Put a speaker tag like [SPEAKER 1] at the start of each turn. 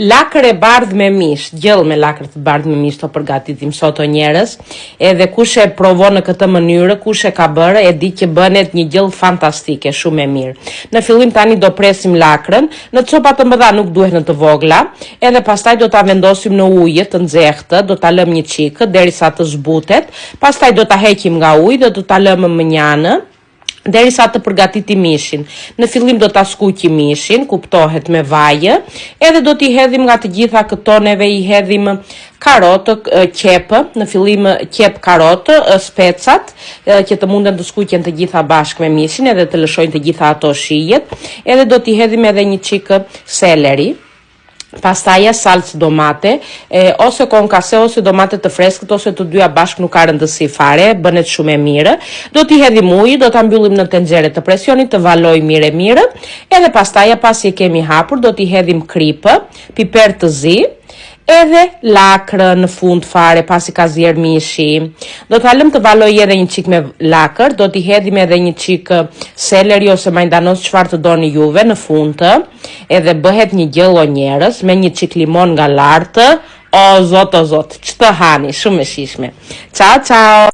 [SPEAKER 1] Lakër e bardhë me mish, gjellë me lakër të bardhë me mish të përgatitim sot o njerës, edhe kush e provo në këtë mënyrë, kush e ka bërë, e di që bënet një gjellë fantastike, shumë e mirë. Në fillim tani do presim lakrën, në copa të mëdha nuk duhet në të vogla, edhe pastaj do ta vendosim në ujë të nxehtë, do ta lëm një çikë derisa të zbutet, pastaj do ta heqim nga uji dhe do ta lëmë më njanë. Derisa të përgatiti mishin. Në fillim do ta skuqim mishin, kuptohet me vaj, edhe do t'i hedhim nga të gjitha këto, neve i hedhim karotë, qepë, në fillim qep karotë, specat, që të munden të skuqen të gjitha bashkë me mishin, edhe të lëshojnë të gjitha ato shijet, edhe do t'i hedhim edhe një çikë seleri. Pastaja salcë domate, ose konkase, ose domate të freskët, ose të dyja bashkë nuk ka rëndësi fare, bënet shumë e mirë. Do t'i hedhim ujë, do t'a mbyllim në tenxhere të presionit, të valoj mirë, edhe pastaja pasi e kemi hapur, do t'i hedhim kripë, piper të zi, edhe lakrë në fund fare pasi ka zier mishi. Do t'a lëm të valoj edhe një çik me lakër, do t'i hedhim edhe një çik seleri ose majdanos çfarë të doni juve në fund, edhe bëhet një gjellë o njerës me një çik limon nga lartë. O zot, ç'të hani, shumë e shishme. Ciao ciao.